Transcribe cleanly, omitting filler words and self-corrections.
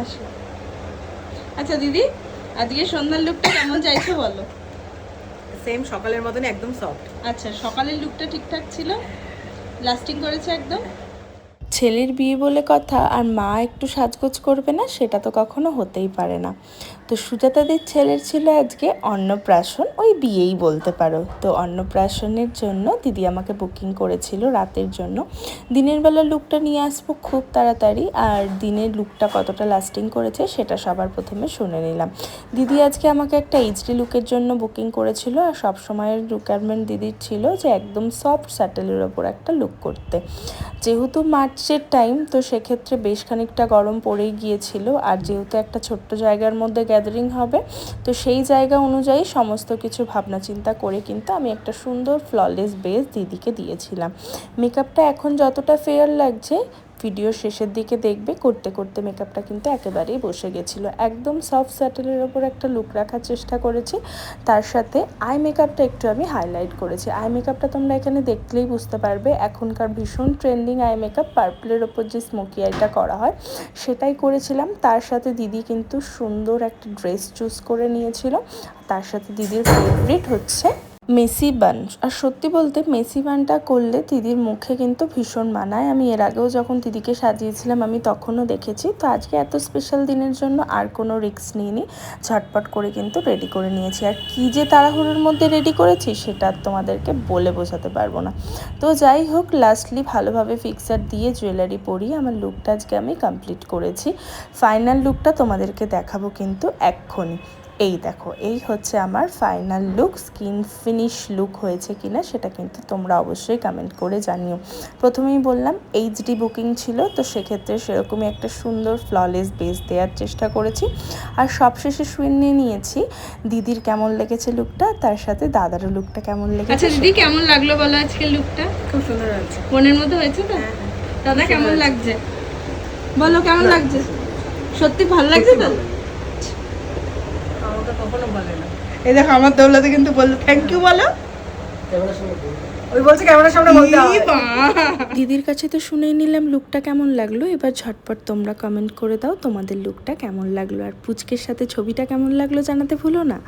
আসো। আচ্ছা দিদি, আজকে সন্ধ্যার লুকটা কেমন চাইছো বলো? সেম সকালের মতন একদম সফট। আচ্ছা, সকালের লুকটা ঠিকঠাক ছিল, লাস্টিং করেছে একদম। ছেলের বিয়ে বলে কথা আর মা একটু সাজগোজ করবে না, সেটা তো কখনো হতেই পারে না। তো সুজাতাদের ছেলের ছিল আজকে অন্নপ্রাশন, ওই বিয়েই বলতে পারো। তো অন্নপ্রাশনের জন্য দিদি আমাকে বুকিং করেছিল রাতের জন্য। দিনের বেলা লুকটা নিয়ে আসবো খুব তাড়াতাড়ি, আর দিনের লুকটা কতটা লাস্টিং করেছে সেটা সবার প্রথমে শুনে নিলাম। দিদি আজকে আমাকে একটা এইচডি লুকের জন্য বুকিং করেছিল, আর সব সময়ের রিকোয়ারমেন্ট দিদির ছিল যে একদম সফট স্যাটেলের ওপর একটা লুক করতে। যেহেতু মার্চের টাইম, তো সেক্ষেত্রে বেশ খানিকটা গরম পড়েই গিয়েছিল, আর যেহেতু একটা ছোট্ট জায়গার মধ্যে গ্যাদারিং হবে, তো সেই জায়গা অনুযায়ী সমস্ত কিছু ভাবনা চিন্তা করে কিন্তু আমি একটা সুন্দর ফ্ললেস বেস দিদিকে দিয়েছিলাম। মেকআপটা এখন যতটা ফেয়ার লাগছে, ভিডিও শেষের দিকে দেখবে করতে করতে মেকআপটা কিন্তু একেবারেই বসে গেছিলো। একদম সফট স্যাটেলের ওপর একটা লুক রাখার চেষ্টা করেছি, তার সাথে আই মেকআপটা একটু আমি হাইলাইট করেছি। আই মেকআপটা তোমরা এখানে দেখলেই বুঝতে পারবে, এখনকার ভীষণ ট্রেন্ডিং আই মেকআপ পার্পলের ওপর যে স্মোকি আইটা করা হয় সেটাই করেছিলাম। তার সাথে দিদি কিন্তু সুন্দর একটা ড্রেস চুজ করে নিয়েছিল, তার সাথে দিদির ফেভারিট হচ্ছে মেসি বান। আর সত্যি বলতে মেসি বানটা করলে দিদির মুখে কিন্তু ভীষণ মানায়। আমি এর আগেও যখন দিদিকে সাজিয়েছিলাম আমি তখনও দেখেছি। তো আজকে এত স্পেশাল দিনের জন্য আর কোনো রিস্ক নিইনি, ঝটপট করে কিন্তু রেডি করে নিয়েছি। আর কী যে তাড়াহুড়োর মধ্যে রেডি করেছি সেটা তোমাদেরকে বলে বোঝাতে পারবো না। তো যাই হোক, লাস্টলি ভালোভাবে ফিক্সার দিয়ে জুয়েলারি পরিয়ে আমার লুকটা আজকে আমি কমপ্লিট করেছি। ফাইনাল লুকটা তোমাদেরকে দেখাবো কিন্তু এক্ষুনি। এই দেখো, এই হচ্ছে আমার final look. Skin finish look হয়েছে কিনা সেটা কিন্তু তোমরা অবশ্যই কমেন্ট করে জানিও। প্রথমেই বললাম এইচডি বুকিং ছিল, তো সেক্ষেত্রে সেরকমই একটা সুন্দর ফ্ললেস বেস দেওয়ার চেষ্টা করেছি। আর সবশেষে শুনে নিয়েছি দিদির কেমন লেগেছে লুকটা, তার সাথে দাদারও লুকটা কেমন লেগেছে। আচ্ছা দিদি, কেমন লাগলো বলো আজকে লুকটা? খুব সুন্দর হয়েছে। মনের মতো হয়েছে তো? দাদা কেমন লাগছে বলো, কেমন লাগছে? সত্যি ভালো লাগছে তো? আমাকে কখনো বলে না। এই দেখো আমার দৌলতে কিন্তু বললো থ্যাংক ইউ বলো। ওই বলছে ক্যামেরার সামনে বলতে হয়। দিদির কাছে তো শুনেই নিলাম লুকটা কেমন লাগলো। এবার ঝটপট তোমরা কমেন্ট করে দাও তোমাদের লুকটা কেমন লাগলো, আর পুচকের সাথে ছবিটা কেমন লাগলো জানাতে ভুলো না।